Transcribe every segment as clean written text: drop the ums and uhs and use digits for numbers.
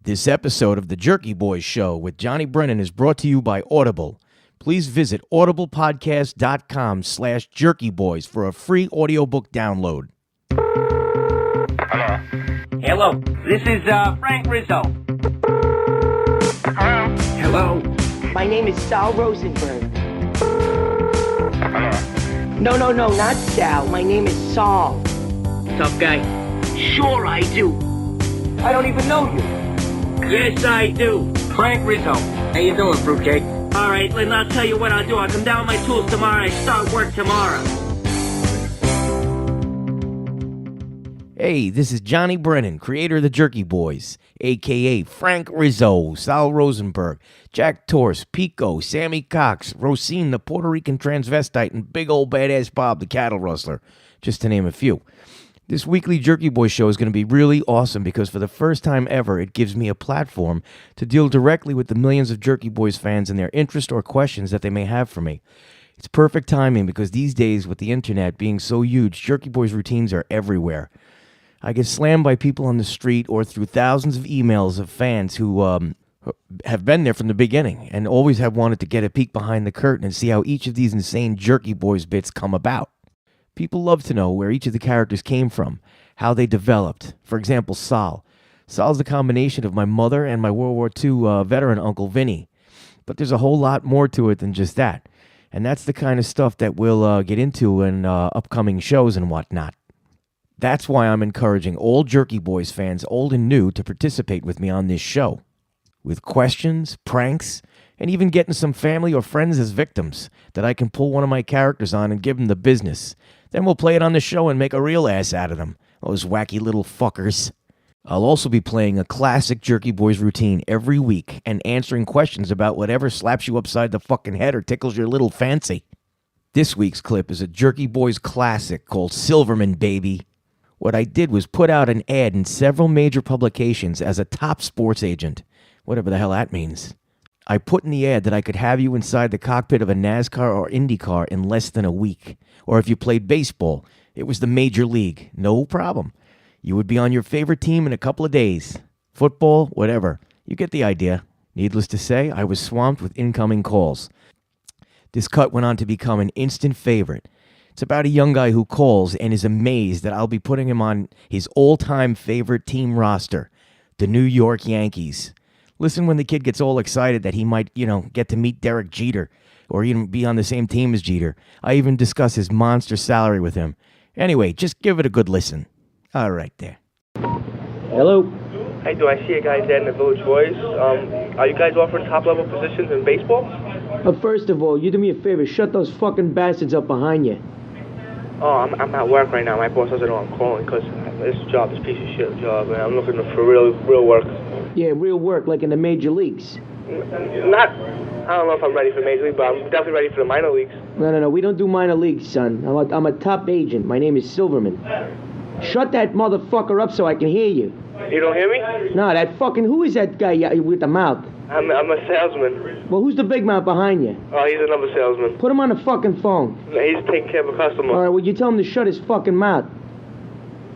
This episode of the Jerky Boys Show with Johnny Brennan is brought to you by Audible. Please visit audiblepodcast.com/jerkyboys for a free audiobook download. Hello, this is Frank Rizo. Hello. My name is Sal Rosenberg. No, not Sal. My name is Saul. Tough guy. Sure I do. I don't even know you. Yes, I do. Frank Rizo. How you doing, fruitcake? All right, Lynn, I'll tell you what I'll do. I'll come down with my tools tomorrow. I start work tomorrow. Hey, this is Johnny Brennan, creator of the Jerky Boys, a.k.a. Frank Rizzo, Sal Rosenberg, Jack Torse, Pico, Sammy Cox, Rosine, the Puerto Rican transvestite, and big old badass Bob, the cattle rustler, just to name a few. This weekly Jerky Boys show is going to be really awesome because for the first time ever, it gives me a platform to deal directly with the millions of Jerky Boys fans and their interest or questions that they may have for me. It's perfect timing because these days, with the internet being so huge, Jerky Boys routines are everywhere. I get slammed by people on the street or through thousands of emails of fans who have been there from the beginning and always have wanted to get a peek behind the curtain and see how each of these insane Jerky Boys bits come about. People love to know where each of the characters came from, how they developed. For example, Sal. Sal's the combination of my mother and my World War II veteran Uncle Vinny. But there's a whole lot more to it than just that. And that's the kind of stuff that we'll get into in upcoming shows and whatnot. That's why I'm encouraging all Jerky Boys fans, old and new, to participate with me on this show. With questions, pranks, and even getting some family or friends as victims that I can pull one of my characters on and give them the business. Then we'll play it on the show and make a real ass out of them. Those wacky little fuckers. I'll also be playing a classic Jerky Boys routine every week and answering questions about whatever slaps you upside the fucking head or tickles your little fancy. This week's clip is a Jerky Boys classic called Silverman Baby. What I did was put out an ad in several major publications as a top sports agent, whatever the hell that means. I put in the ad that I could have you inside the cockpit of a NASCAR or Indy car in less than a week. Or if you played baseball, it was the major league. No problem. You would be on your favorite team in a couple of days. Football, whatever. You get the idea. Needless to say, I was swamped with incoming calls. This cut went on to become an instant favorite. It's about a young guy who calls and is amazed that I'll be putting him on his all-time favorite team roster, the New York Yankees. Listen when the kid gets all excited that he might, get to meet Derek Jeter or even be on the same team as Jeter. I even discuss his monster salary with him. Anyway, just give it a good listen. All right there. Hello. Hey, do I see a guy there in the Village Boys? Are you guys offering top-level positions in baseball? First of all, you do me a favor. Shut those fucking bastards up behind you. Oh, I'm at work right now. My boss doesn't know I'm calling because this job is a piece of shit job, and I'm looking for real work. Yeah, real work, like in the major leagues. I don't know if I'm ready for major league, but I'm definitely ready for the minor leagues. No, we don't do minor leagues, son. I'm a top agent. My name is Silverman. Shut that motherfucker up so I can hear you. You don't hear me? No, who is that guy with the mouth? I'm a salesman. Well, who's the big mouth behind you? Oh, he's another salesman. Put him on the fucking phone. He's taking care of a customer. All right, well, you tell him to shut his fucking mouth.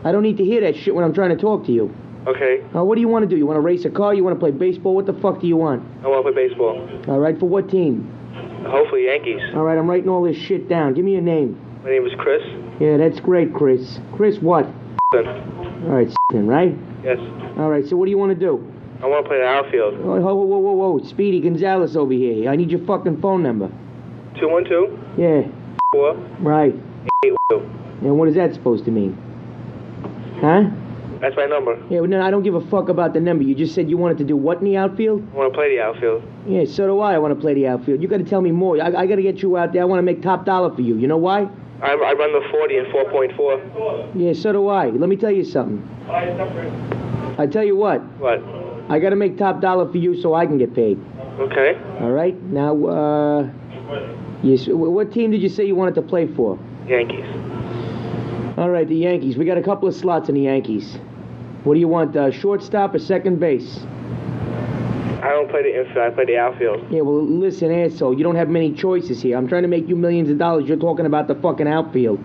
I don't need to hear that shit when I'm trying to talk to you. Okay. What do you want to do? You want to race a car? You want to play baseball? What the fuck do you want? I want to play baseball. All right, for what team? Hopefully Yankees. All right, I'm writing all this shit down. Give me your name. My name is Chris. Yeah, that's great, Chris. Chris what? All right, right? Yes. All right, so what do you want to do? I want to play the outfield. Whoa. Speedy Gonzalez over here. I need your fucking phone number. 212? Yeah. 4? Right. 82. And what is that supposed to mean? Huh? That's my number. Yeah, well, no, I don't give a fuck about the number. You just said you wanted to do what in the outfield? I want to play the outfield. Yeah, so do I. I want to play the outfield. You got to tell me more. I got to get you out there. I want to make top dollar for you. You know why? I run the 40 and 4.4. Yeah, so do I. Let me tell you something. I tell you what. What? I got to make top dollar for you so I can get paid. Okay. All right. Now, what team did you say you wanted to play for? Yankees. All right, the Yankees. We got a couple of slots in the Yankees. What do you want, shortstop or second base? I don't play the infield. I play the outfield. Yeah, well, listen, asshole. You don't have many choices here. I'm trying to make you millions of dollars. You're talking about the fucking outfield.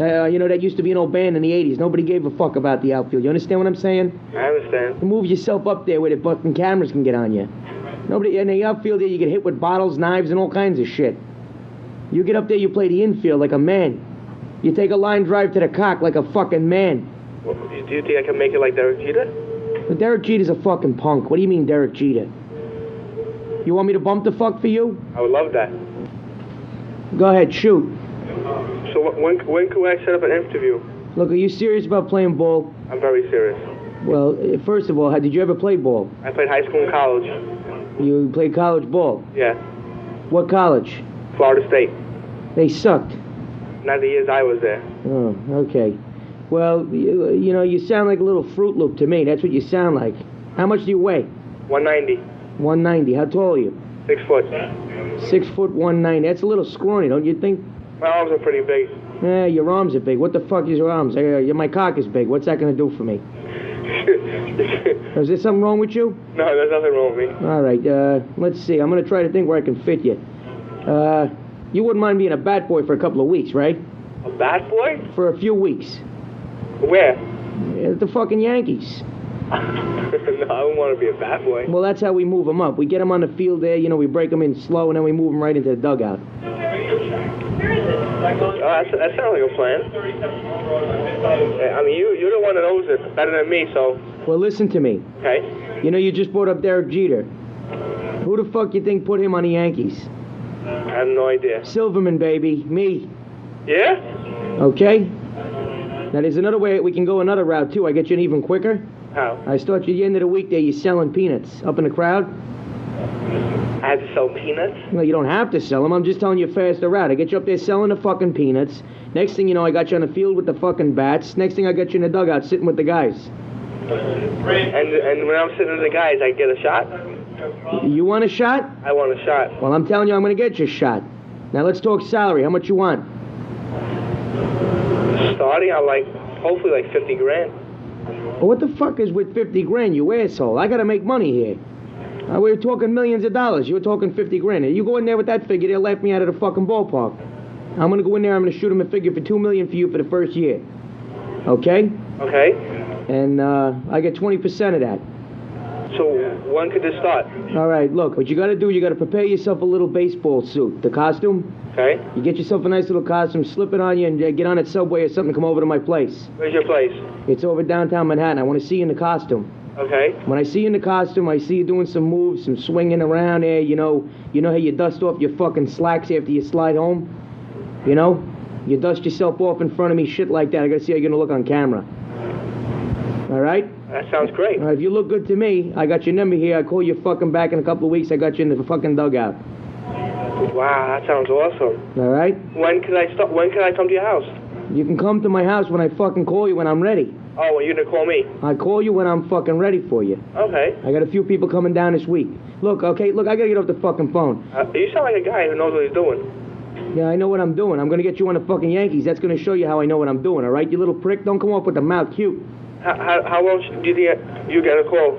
You know, that used to be an old band in the 80s. Nobody gave a fuck about the outfield. You understand what I'm saying? I understand. You move yourself up there where the fucking cameras can get on you. Nobody in the outfield there, you get hit with bottles, knives, and all kinds of shit. You get up there, you play the infield like a man. You take a line drive to the cock like a fucking man. Well, do you think I can make it like Derek Jeter? But Derek Jeter's a fucking punk. What do you mean, Derek Jeter? You want me to bump the fuck for you? I would love that. Go ahead, shoot. So when can I set up an interview? Look, are you serious about playing ball? I'm very serious. Well, first of all, did you ever play ball? I played high school and college. You played college ball? Yeah. What college? Florida State. They sucked. Not the years I was there. Oh, okay. Well, you know, you sound like a little Fruit Loop to me. That's what you sound like. How much do you weigh? 190. 190. How tall are you? 6 foot. 6 foot 190. That's a little scrawny, don't you think? My arms are pretty big. Yeah, your arms are big. What the fuck is your arms? My cock is big. What's that going to do for me? Is there something wrong with you? No, there's nothing wrong with me. All right, let's see. I'm going to try to think where I can fit you. You wouldn't mind being a bat boy for a couple of weeks, right? A bat boy? For a few weeks. Where? At the fucking Yankees. No, I don't want to be a bat boy. Well, that's how we move them up. We get them on the field there, you know, we break them in slow, and then we move them right into the dugout. That sounds like a plan. I mean, you're the one that knows it better than me, so... Well, listen to me. Okay. You know, you just brought up Derek Jeter. Who the fuck you think put him on the Yankees? I have no idea. Silverman, baby. Me. Yeah? Okay? Now, there's another way we can go another route, too. I get you in even quicker. How? I start you at the end of the week there, you're selling peanuts. Up in the crowd. I have to sell peanuts? Well, you don't have to sell them. I'm just telling you a faster route. I get you up there selling the fucking peanuts. Next thing you know, I got you on the field with the fucking bats. Next thing I got you in the dugout sitting with the guys. And when I'm sitting with the guys, I get a shot? You want a shot? I want a shot. Well, I'm telling you, I'm going to get you a shot. Now, let's talk salary. How much you want? Starting out hopefully 50 grand. Well, what the fuck is with 50 grand, you asshole? I got to make money here. We're talking millions of dollars. You're talking 50 grand. You go in there with that figure, they'll laugh me out of the fucking ballpark. I'm going to go in there, I'm going to shoot them a figure for $2 million for you for the first year. Okay? Okay. And I get 20% of that. So when could this start? All right, look, what you got to do, you got to prepare yourself a little baseball suit. The costume? Okay. You get yourself a nice little costume, slip it on you, and get on that subway or something, come over to my place. Where's your place? It's over downtown Manhattan. I want to see you in the costume. Okay. When I see you in the costume, I see you doing some moves, some swinging around there, you know how you dust off your fucking slacks after you slide home? You know? You dust yourself off in front of me, shit like that. I gotta see how you're gonna look on camera. All right? That sounds great. All right, if you look good to me, I got your number here. I call you fucking back in a couple of weeks. I got you in the fucking dugout. Wow, that sounds awesome. All right? When can I come to your house? You can come to my house when I fucking call you when I'm ready. Oh, well, you're gonna call me? I call you when I'm fucking ready for you. Okay. I got a few people coming down this week. Look, I gotta get off the fucking phone. You sound like a guy who knows what he's doing. Yeah, I know what I'm doing. I'm gonna get you on the fucking Yankees. That's gonna show you how I know what I'm doing, all right, you little prick? Don't come off with the mouth cute. How long do you think you get a call?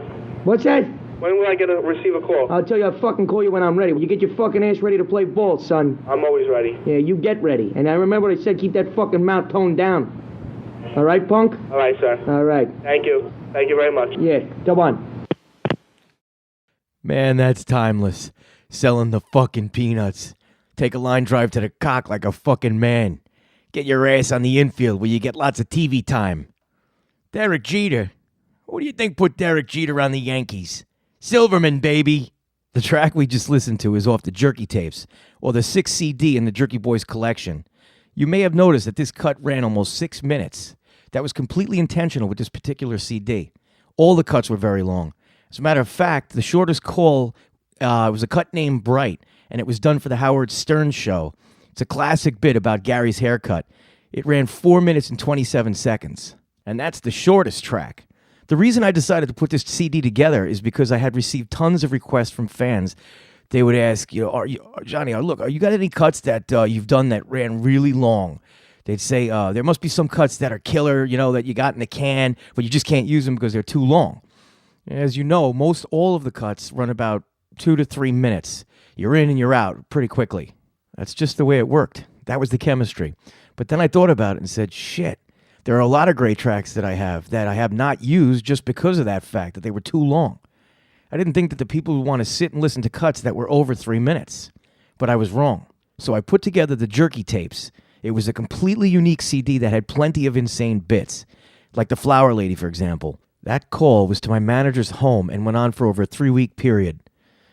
What's that? When will I receive a call? I'll tell you, I'll fucking call you when I'm ready. When you get your fucking ass ready to play ball, son. I'm always ready. Yeah, you get ready. And I remember what I said, keep that fucking mouth toned down. All right, punk? All right, sir. All right. Thank you. Thank you very much. Yeah, come on. Man, that's timeless. Selling the fucking peanuts. Take a line drive to the cock like a fucking man. Get your ass on the infield where you get lots of TV time. Derek Jeter. Who do you think put Derek Jeter on the Yankees? Silverman, baby. The track we just listened to is off the Jerky tapes, or the 6th CD in the Jerky Boys collection. You may have noticed that this cut ran almost 6 minutes. That was completely intentional with this particular CD. All the cuts were very long. As a matter of fact, the shortest call was a cut named Bright, and it was done for the Howard Stern show. It's a classic bit about Gary's haircut. It ran 4 minutes and 27 seconds, and that's the shortest track. The reason I decided to put this CD together is because I had received tons of requests from fans. They would ask, Johnny, look, you got any cuts that you've done that ran really long? They'd say, there must be some cuts that are killer, that you got in the can, but you just can't use them because they're too long. As you know, most all of the cuts run about 2 to 3 minutes. You're in and you're out pretty quickly. That's just the way it worked. That was the chemistry. But then I thought about it and said, shit, there are a lot of great tracks that I have not used just because of that fact that they were too long. I didn't think that the people would want to sit and listen to cuts that were over 3 minutes. But I was wrong. So I put together the Jerky tapes. It was a completely unique CD that had plenty of insane bits. Like the Flower Lady, for example. That call was to my manager's home and went on for over a 3-week period.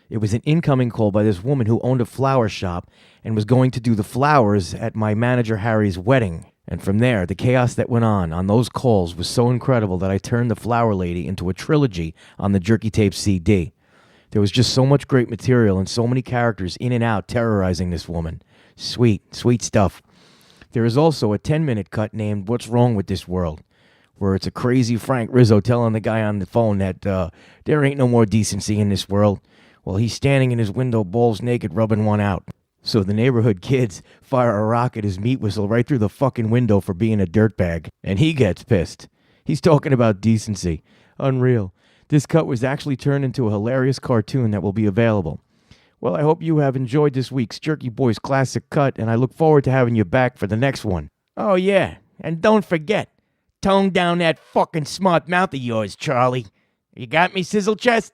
It was an incoming call by this woman who owned a flower shop and was going to do the flowers at my manager Harry's wedding. And from there, the chaos that went on those calls was so incredible that I turned the Flower Lady into a trilogy on the Jerky Tape CD. There was just so much great material and so many characters in and out terrorizing this woman. Sweet, sweet stuff. There is also a 10-minute cut named What's Wrong with This World, where it's a crazy Frank Rizo telling the guy on the phone that there ain't no more decency in this world. Well, he's standing in his window, balls naked, rubbing one out. So the neighborhood kids fire a rock at his meat whistle right through the fucking window for being a dirtbag. And he gets pissed. He's talking about decency. Unreal. This cut was actually turned into a hilarious cartoon that will be available. Well, I hope you have enjoyed this week's Jerky Boys Classic Cut, and I look forward to having you back for the next one. Oh, yeah. And don't forget, tone down that fucking smart mouth of yours, Charlie. You got me, Sizzle Chest?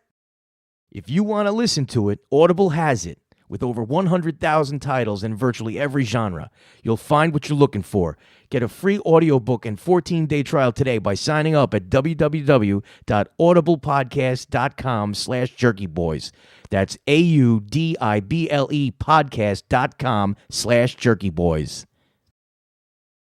If you want to listen to it, Audible has it. With over 100,000 titles in virtually every genre, you'll find what you're looking for. Get a free audiobook and 14-day trial today by signing up at www.audiblepodcast.com/jerkyboys. That's AUDIBLE podcast.com/jerkyboys.